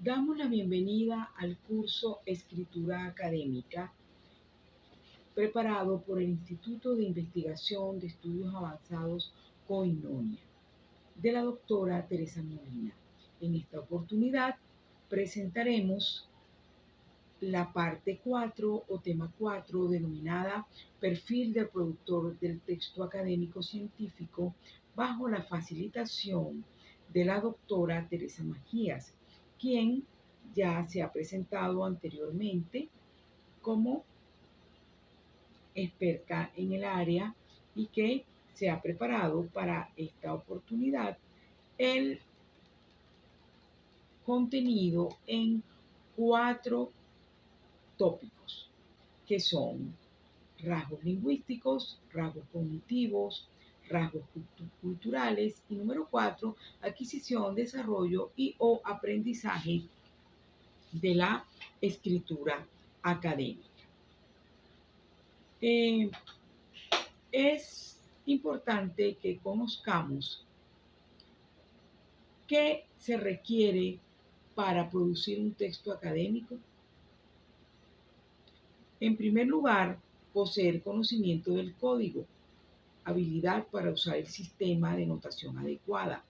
Damos la bienvenida al curso Escritura Académica preparado por el Instituto de Investigación de Estudios Avanzados Koinonia de la doctora Teresa Molina. En esta oportunidad presentaremos la parte 4 o tema 4 denominada Perfil del productor del texto académico científico bajo la facilitación de la doctora Teresa Magías, quien ya se ha presentado anteriormente como experta en el área y que se ha preparado para esta oportunidad el contenido en 4 tópicos que son rasgos lingüísticos, rasgos cognitivos, rasgos culturales y número 4, adquisición, desarrollo y o aprendizaje de la escritura académica. Es importante que conozcamos qué se requiere para producir un texto académico. En primer lugar, poseer conocimiento del código, habilidad para usar el sistema de notación adecuada.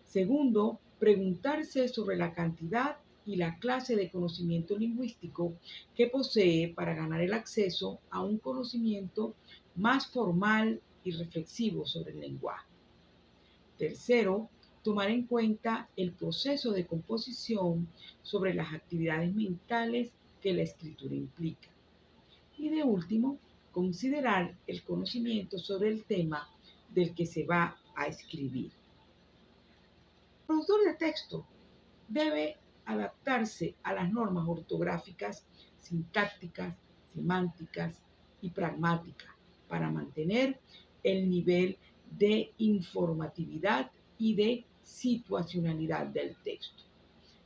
Segundo, preguntarse sobre la cantidad y la clase de conocimiento lingüístico que posee para ganar el acceso a un conocimiento más formal y reflexivo sobre el lenguaje. Tercero, tomar en cuenta el proceso de composición sobre las actividades mentales que la escritura implica. Y de último, considerar el conocimiento sobre el tema del que se va a escribir. El productor de texto debe adaptarse a las normas ortográficas, sintácticas, semánticas y pragmáticas para mantener el nivel de informatividad y de situacionalidad del texto.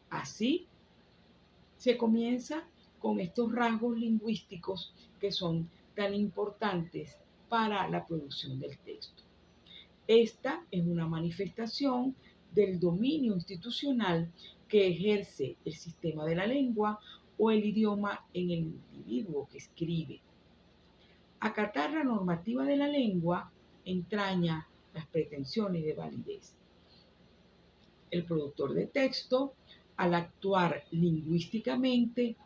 Así, se comienza con estos rasgos lingüísticos que son tan importantes para la producción del texto. Esta es una manifestación del dominio institucional que ejerce el sistema de la lengua o el idioma en el individuo que escribe. Acatar la normativa de la lengua entraña las pretensiones de validez. El productor de texto, al actuar lingüísticamente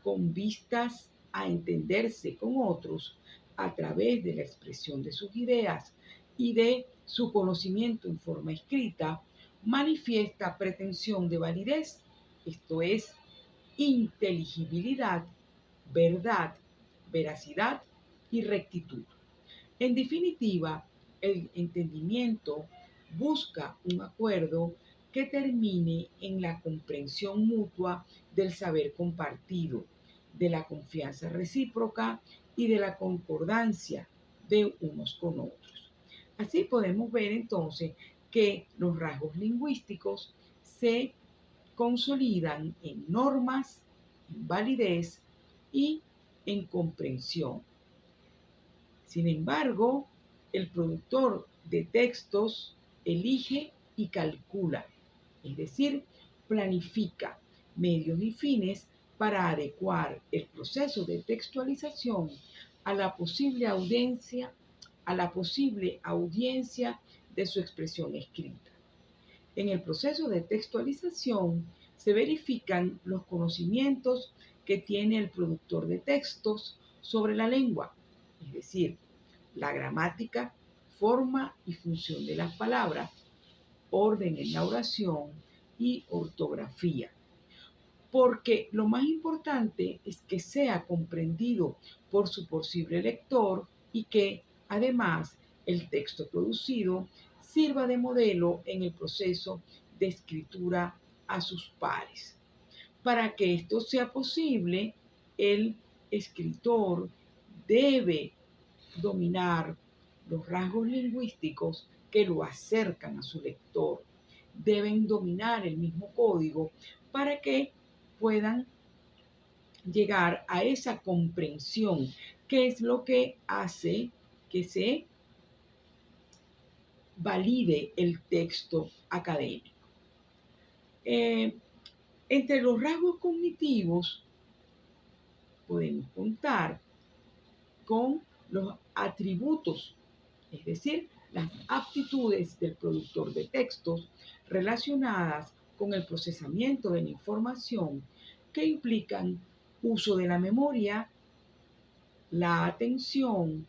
con vistas a entenderse con otros a través de la expresión de sus ideas y de su conocimiento en forma escrita, manifiesta pretensión de validez, esto es, inteligibilidad, verdad, veracidad y rectitud. En definitiva, el entendimiento busca un acuerdo que termine en la comprensión mutua del saber compartido, de la confianza recíproca y de la concordancia de unos con otros. Así podemos ver entonces que los rasgos lingüísticos se consolidan en normas, en validez y en comprensión. Sin embargo, el productor de textos elige y calcula, es decir, planifica medios y fines para adecuar el proceso de textualización a la posible audiencia de su expresión escrita. En el proceso de textualización se verifican los conocimientos que tiene el productor de textos sobre la lengua, es decir, la gramática, forma y función de las palabras, orden en la oración y ortografía. Porque lo más importante es que sea comprendido por su posible lector y que, además, el texto producido sirva de modelo en el proceso de escritura a sus pares. Para que esto sea posible, el escritor debe dominar los rasgos lingüísticos que lo acercan a su lector. Deben dominar el mismo código para que puedan llegar a esa comprensión, que es lo que hace que se valide el texto académico. Entre los rasgos cognitivos podemos contar con los atributos, es decir, las aptitudes del productor de textos relacionadas con el procesamiento de la información que implican uso de la memoria, la atención,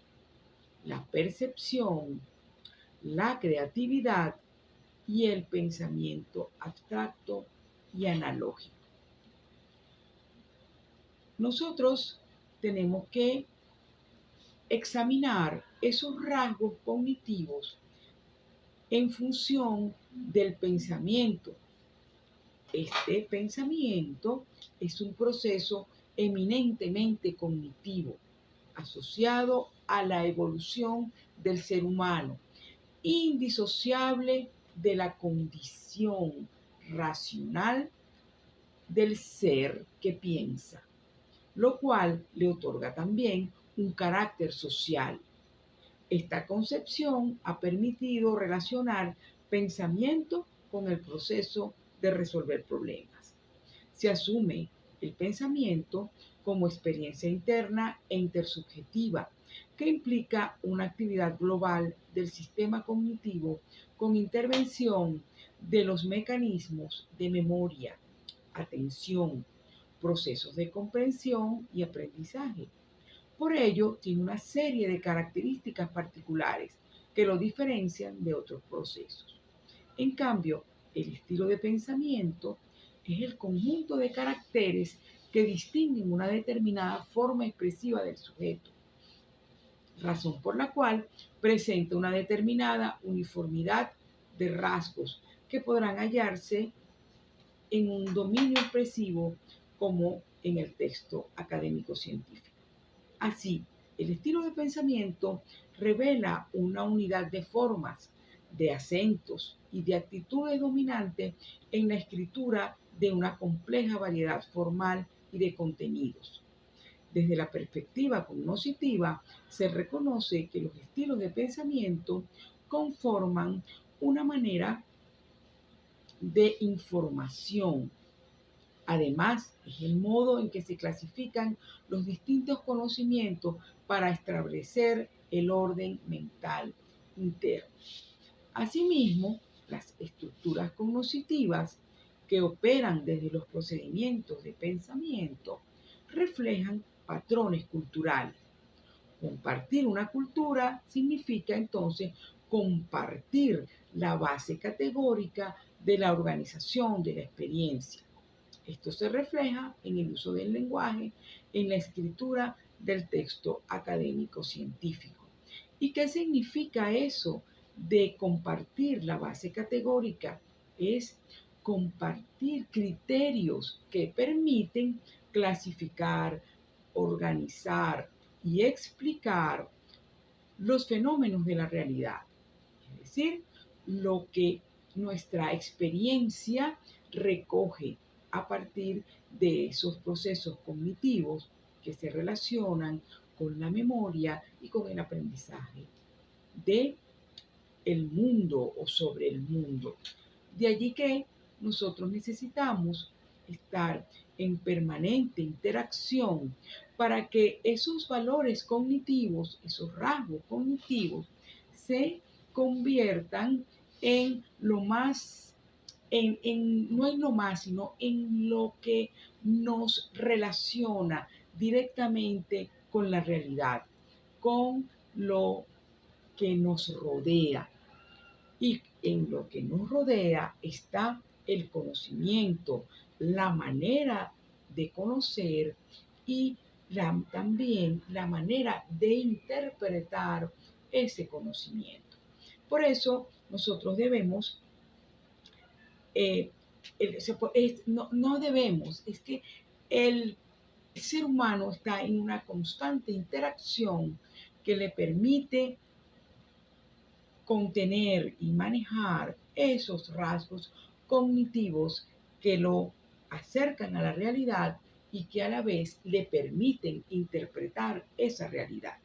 la percepción, la creatividad y el pensamiento abstracto y analógico. Nosotros tenemos que examinar esos rasgos cognitivos en función del pensamiento. Este pensamiento es un proceso eminentemente cognitivo, asociado a la evolución del ser humano, indisociable de la condición racional del ser que piensa, lo cual le otorga también un carácter social. Esta concepción ha permitido relacionar pensamiento con el proceso de resolver problemas. Se asume el pensamiento como experiencia interna e intersubjetiva que implica una actividad global del sistema cognitivo con intervención de los mecanismos de memoria, atención, procesos de comprensión y aprendizaje. Por ello, tiene una serie de características particulares que lo diferencian de otros procesos. En cambio, el estilo de pensamiento es el conjunto de caracteres que distinguen una determinada forma expresiva del sujeto, razón por la cual presenta una determinada uniformidad de rasgos que podrán hallarse en un dominio expresivo como en el texto académico científico. Así, el estilo de pensamiento revela una unidad de formas, de acentos y de actitudes dominantes en la escritura de una compleja variedad formal y de contenidos. Desde la perspectiva cognoscitiva, se reconoce que los estilos de pensamiento conforman una manera de información. Además, es el modo en que se clasifican los distintos conocimientos para establecer el orden mental interno. Asimismo, las estructuras cognitivas que operan desde los procedimientos de pensamiento reflejan patrones culturales. Compartir una cultura significa entonces compartir la base categórica de la organización de la experiencia. Esto se refleja en el uso del lenguaje, en la escritura del texto académico científico. ¿Y qué significa eso de compartir la base categórica? Es compartir criterios que permiten clasificar, organizar y explicar los fenómenos de la realidad. Es decir, lo que nuestra experiencia recoge a partir de esos procesos cognitivos que se relacionan con la memoria y con el aprendizaje de el mundo o sobre el mundo. De allí que nosotros necesitamos estar en permanente interacción para que esos valores cognitivos, esos rasgos cognitivos, se conviertan en lo más, no en lo más, sino en lo que nos relaciona directamente con la realidad, con lo que nos rodea. Y en lo que nos rodea está el conocimiento, la manera de conocer y también la manera de interpretar ese conocimiento. Por eso nosotros debemos, no debemos, es que el ser humano está en una constante interacción que le permite contener y manejar esos rasgos cognitivos que lo acercan a la realidad y que a la vez le permiten interpretar esa realidad.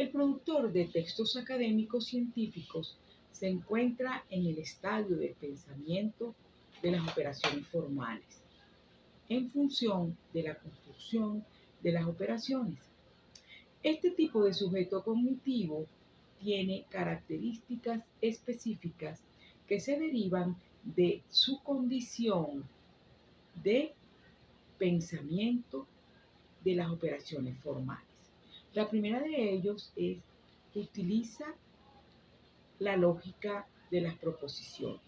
El productor de textos académicos científicos se encuentra en el estadio del pensamiento de las operaciones formales, en función de la construcción de las operaciones. Este tipo de sujeto cognitivo tiene características específicas que se derivan de su condición de pensamiento de las operaciones formales. La primera de ellos es que utiliza la lógica de las proposiciones.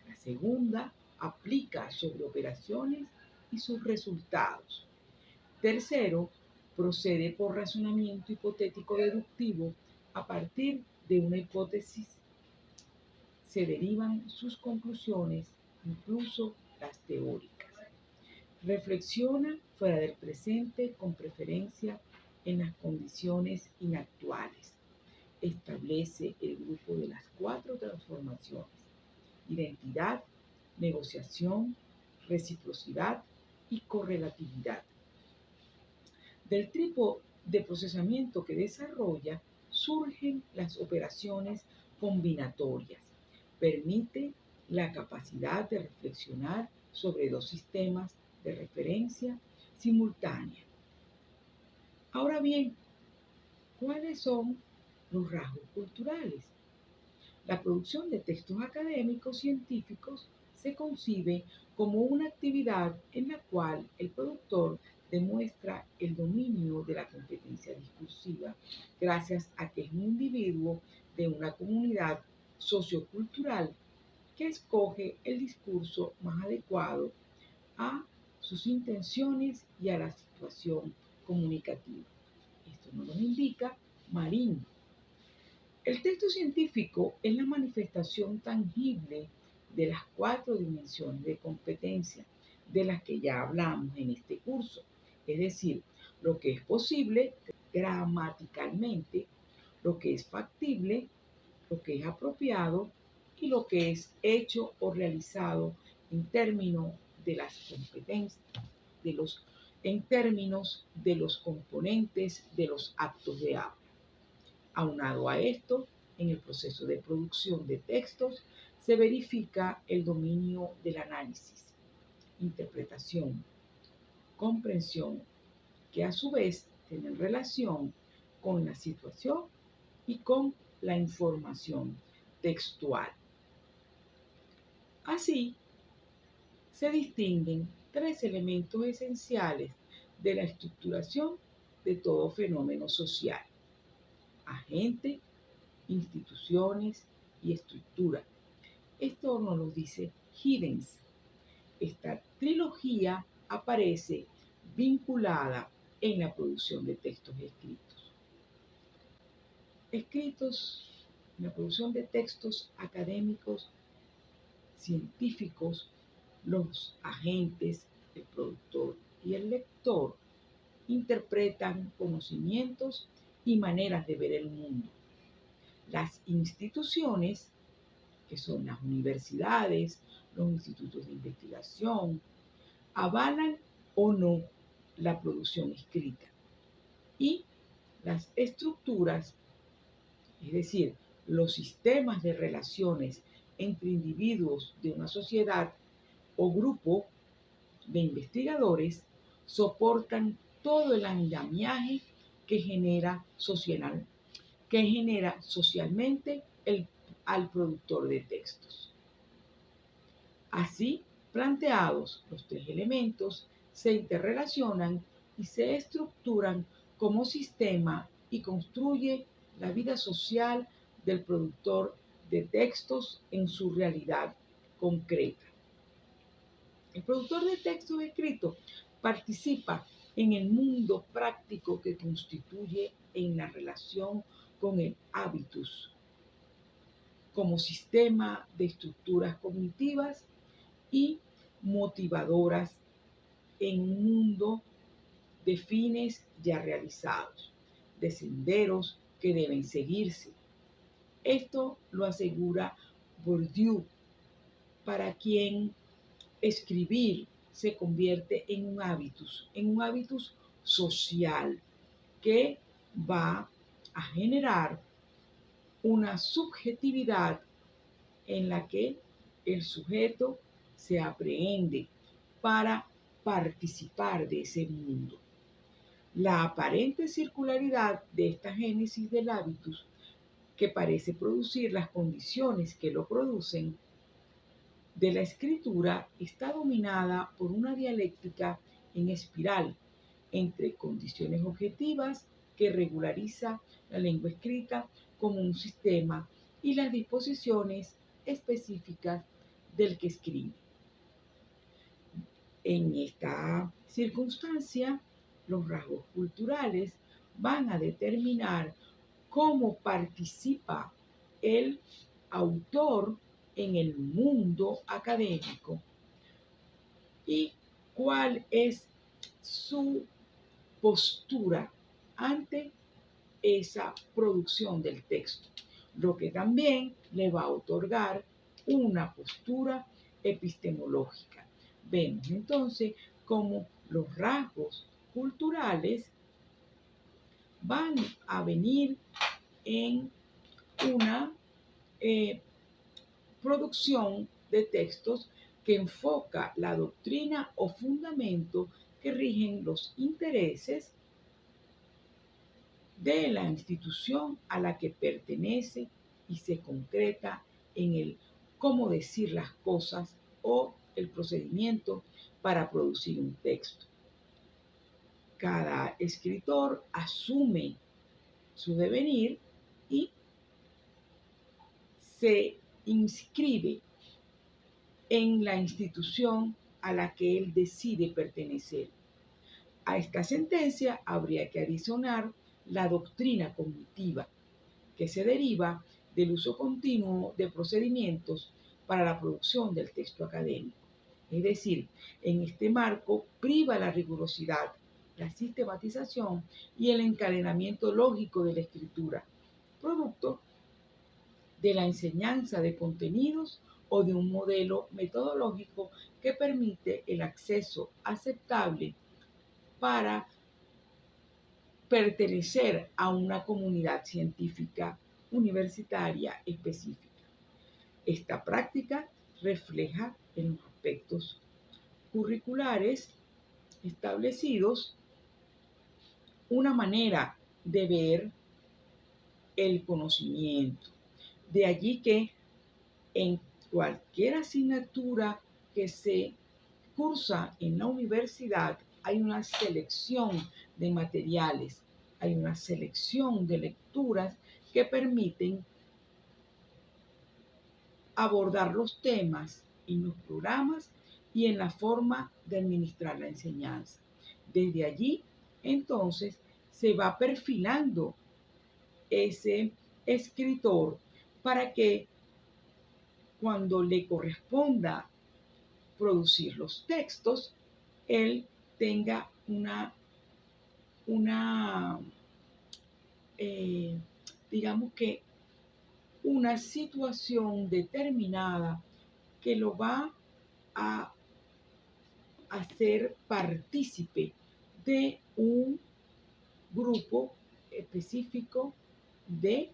La segunda, aplica sobre operaciones y sus resultados. Tercero, procede por razonamiento hipotético deductivo a partir de una hipótesis. Se derivan sus conclusiones, incluso las teóricas. Reflexiona fuera del presente con preferencia en las condiciones inactuales. Establece el grupo de las 4 transformaciones: identidad, negociación, reciprocidad y correlatividad. Del tipo de procesamiento que desarrolla surgen las operaciones combinatorias. Permite la capacidad de reflexionar sobre 2 sistemas de referencia simultánea. Ahora bien, ¿cuáles son los rasgos culturales? La producción de textos académicos científicos se concibe como una actividad en la cual el productor demuestra el dominio de la competencia discursiva gracias a que es un individuo de una comunidad sociocultural que escoge el discurso más adecuado a sus intenciones y a la situación comunicativa. Esto nos lo indica Marín. El texto científico es la manifestación tangible de las 4 dimensiones de competencia de las que ya hablamos en este curso, es decir, lo que es posible gramaticalmente, lo que es factible, lo que es apropiado y lo que es hecho o realizado en términos de las competencias, en términos de los componentes de los actos de habla. Aunado a esto, en el proceso de producción de textos se verifica el dominio del análisis, interpretación, comprensión, que a su vez tienen relación con la situación y con la información textual. Así, se distinguen 3 elementos esenciales de la estructuración de todo fenómeno social: agente, instituciones y estructura. Esto nos lo dice Giddens. Esta trilogía aparece vinculada en la producción de textos en la producción de textos académicos, científicos. Los agentes, el productor y el lector interpretan conocimientos y maneras de ver el mundo. Las instituciones, que son las universidades, los institutos de investigación, avalan o no la producción escrita. Y las estructuras, es decir, los sistemas de relaciones entre individuos de una sociedad o grupo de investigadores, soportan todo el andamiaje que genera socialmente al productor de textos. Así, planteados, los 3 elementos se interrelacionan y se estructuran como sistema y construye la vida social del productor de textos en su realidad concreta. El productor de textos escritos participa en el mundo práctico que constituye en la relación con el hábitus como sistema de estructuras cognitivas y motivadoras en un mundo de fines ya realizados, de senderos que deben seguirse. Esto lo asegura Bourdieu, para quien escribir se convierte en un hábitus social que va a generar una subjetividad en la que el sujeto se aprehende para participar de ese mundo. La aparente circularidad de esta génesis del hábitus, que parece producir las condiciones que lo producen, de la escritura, está dominada por una dialéctica en espiral entre condiciones objetivas que regulariza la lengua escrita como un sistema y las disposiciones específicas del que escribe. En esta circunstancia, los rasgos culturales van a determinar cómo participa el autor en el mundo académico y cuál es su postura ante esa producción del texto, lo que también le va a otorgar una postura epistemológica. Vemos entonces cómo los rasgos culturales van a venir en una producción de textos que enfoca la doctrina o fundamento que rigen los intereses de la institución a la que pertenece y se concreta en el cómo decir las cosas o el procedimiento para producir un texto. Cada escritor asume su devenir y se inscribe en la institución a la que él decide pertenecer. A esta sentencia habría que adicionar la doctrina cognitiva, que se deriva del uso continuo de procedimientos para la producción del texto académico. Es decir, en este marco priva la rigurosidad, la sistematización y el encadenamiento lógico de la escritura, producto de la enseñanza de contenidos o de un modelo metodológico que permite el acceso aceptable para pertenecer a una comunidad científica universitaria específica. Esta práctica refleja en los aspectos curriculares establecidos una manera de ver el conocimiento. De allí que en cualquier asignatura que se cursa en la universidad hay una selección de materiales, hay una selección de lecturas que permiten abordar los temas en los programas y en la forma de administrar la enseñanza. Desde allí, entonces, se va perfilando ese escritor para que cuando le corresponda producir los textos, él tenga una digamos que una situación determinada que lo va a hacer partícipe de un grupo específico de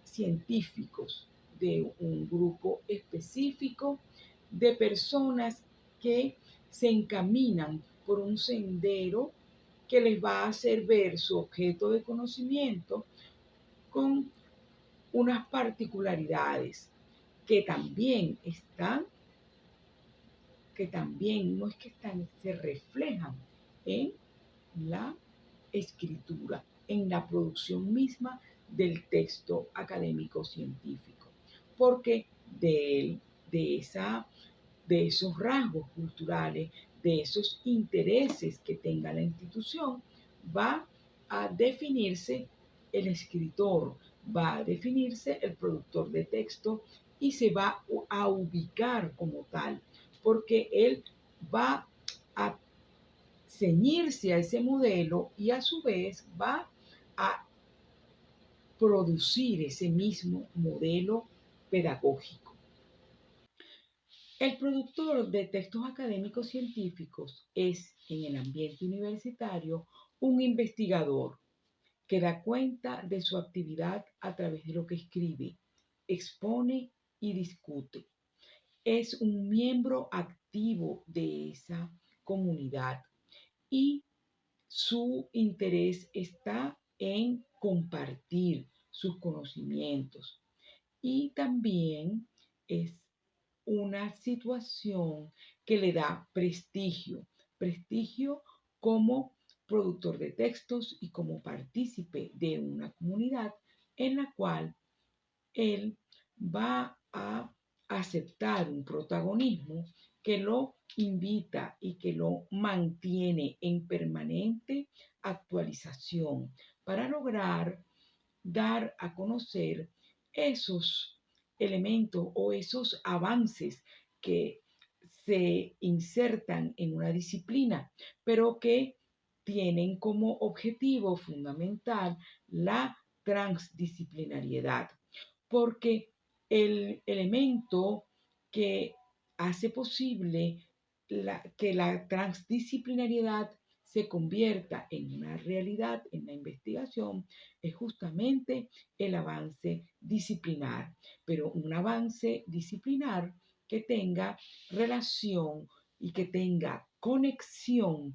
científicos, de un grupo específico de personas que se encaminan por un sendero que les va a hacer ver su objeto de conocimiento con unas particularidades que también no es que están, se reflejan en la escritura, en la producción misma del texto académico científico, porque de esos rasgos culturales, de esos intereses que tenga la institución, va a definirse el escritor, va a definirse el productor de texto y se va a ubicar como tal, porque él va a ceñirse a ese modelo y a su vez va a producir ese mismo modelo pedagógico. El productor de textos académicos científicos es, en el ambiente universitario, un investigador que da cuenta de su actividad a través de lo que escribe, expone y discute. es un miembro activo de esa comunidad y su interés está en compartir sus conocimientos. Y también es una situación que le da prestigio, prestigio como productor de textos y como partícipe de una comunidad en la cual él va a aceptar un protagonismo que lo invita y que lo mantiene en permanente actualización para lograr dar a conocer esos elementos o esos avances que se insertan en una disciplina, pero que tienen como objetivo fundamental la transdisciplinariedad, porque el elemento que hace posible que la transdisciplinariedad se convierta en una realidad en la investigación es justamente el avance disciplinar, pero un avance disciplinar que tenga relación y que tenga conexión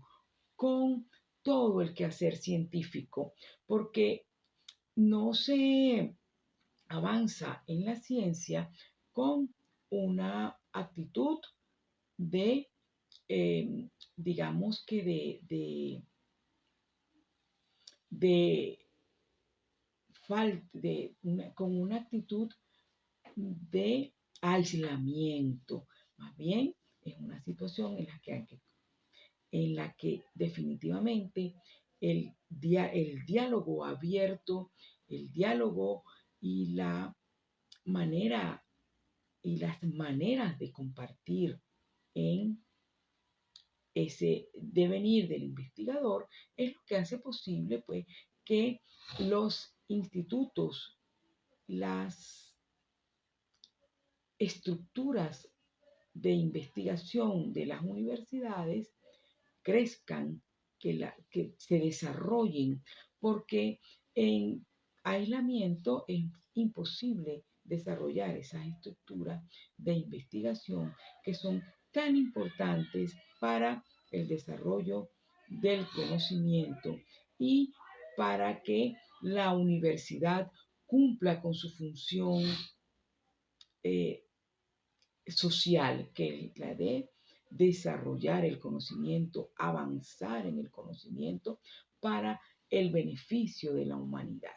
con todo el quehacer científico, porque no se avanza en la ciencia con una actitud de, digamos que de con una actitud de aislamiento. Más bien, es una situación en la que definitivamente el diálogo abierto, el diálogo y la manera y las maneras de compartir en ese devenir del investigador es lo que hace posible pues que los institutos, las estructuras de investigación de las universidades crezcan, que se desarrollen, porque en aislamiento es imposible desarrollar esas estructuras de investigación que son tan importantes para el desarrollo del conocimiento y para que la universidad cumpla con su función eh, social, que es la de desarrollar el conocimiento, avanzar en el conocimiento para el beneficio de la humanidad.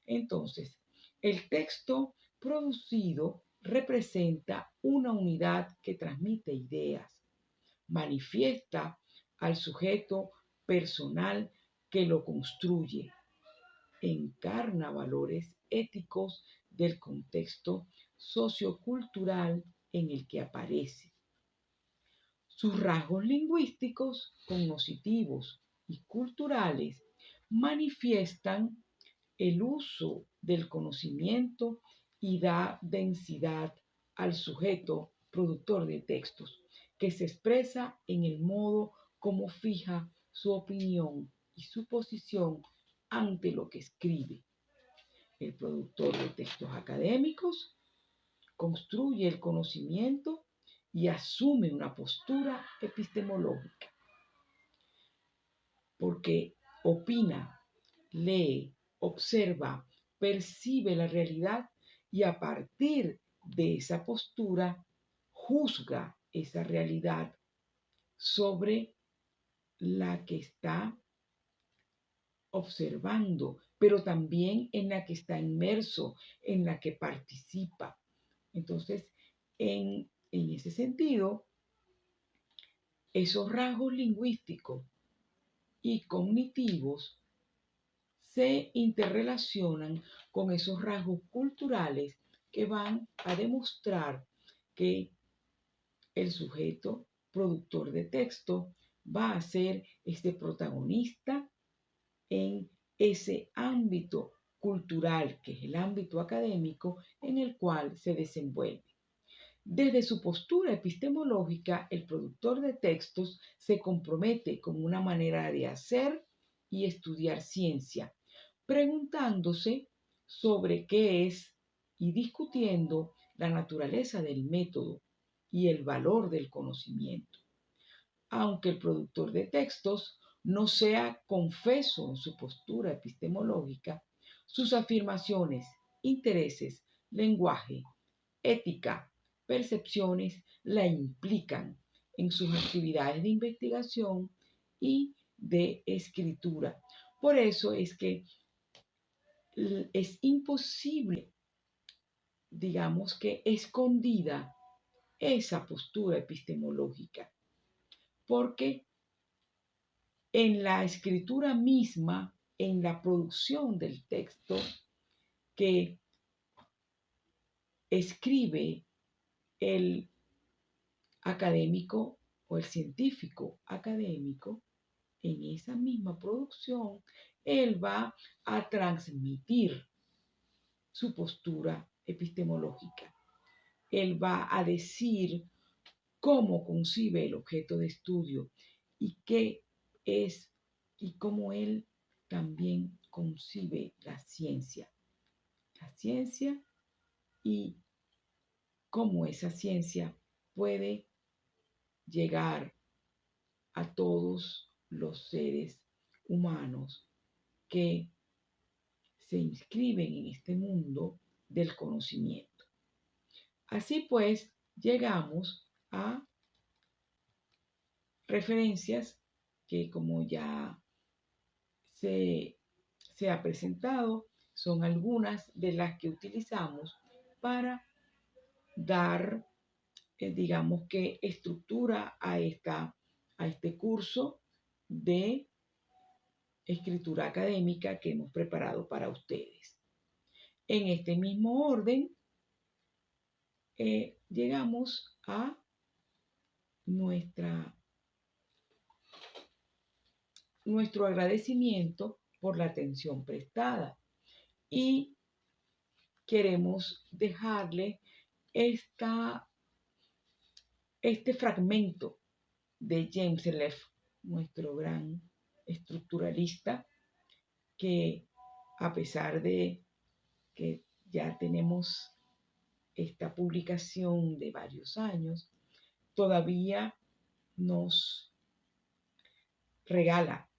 Entonces, el texto producido representa una unidad que transmite ideas, manifiesta al sujeto personal que lo construye, encarna valores éticos del contexto sociocultural en el que aparece. Sus rasgos lingüísticos, cognitivos y culturales manifiestan el uso del conocimiento y da densidad al sujeto productor de textos, que se expresa en el modo como fija su opinión y su posición ante lo que escribe. El productor de textos académicos construye el conocimiento y asume una postura epistemológica, porque opina, lee, observa, percibe la realidad y a partir de esa postura juzga esa realidad sobre la que está observando, pero también en la que está inmerso, en la que participa. Entonces, en ese sentido, esos rasgos lingüísticos y cognitivos se interrelacionan con esos rasgos culturales que van a demostrar que el sujeto productor de texto va a ser este protagonista en ese ámbito cultural, que es el ámbito académico en el cual se desenvuelve. Desde su postura epistemológica, el productor de textos se compromete con una manera de hacer y estudiar ciencia, preguntándose sobre qué es y discutiendo la naturaleza del método y el valor del conocimiento. Aunque el productor de textos no sea confeso en su postura epistemológica, sus afirmaciones, intereses, lenguaje, ética, percepciones la implican en sus actividades de investigación y de escritura. Por eso es que es imposible, digamos que escondida, esa postura epistemológica, porque en la escritura misma, en la producción del texto que escribe el académico o el científico académico, en esa misma producción, él va a transmitir su postura epistemológica. Él va a decir cómo concibe el objeto de estudio y qué es y cómo él también concibe la ciencia. La ciencia y cómo esa ciencia puede llegar a todos los seres humanos que se inscriben en este mundo del conocimiento. Así pues, llegamos a referencias que, como ya se, se ha presentado, son algunas de las que utilizamos para dar, digamos que, estructura a este curso de escritura académica que hemos preparado para ustedes. En este mismo orden, llegamos a nuestro agradecimiento por la atención prestada y queremos dejarle este fragmento de James Leff, nuestro gran estructuralista, que a pesar de que ya tenemos esta publicación de varios años, todavía nos regala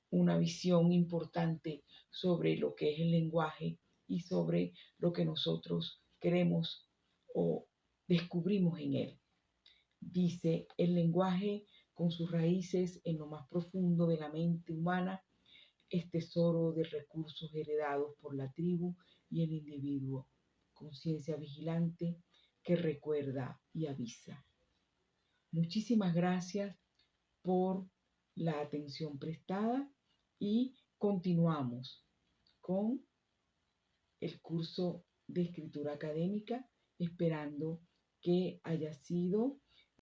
una visión importante sobre lo que es el lenguaje y sobre lo que nosotros queremos o descubrimos en él. Dice, el lenguaje con sus raíces en lo más profundo de la mente humana es tesoro de recursos heredados por la tribu y el individuo, conciencia vigilante que recuerda y avisa. Muchísimas gracias por la atención prestada y continuamos con el curso de escritura académica, esperando que haya sido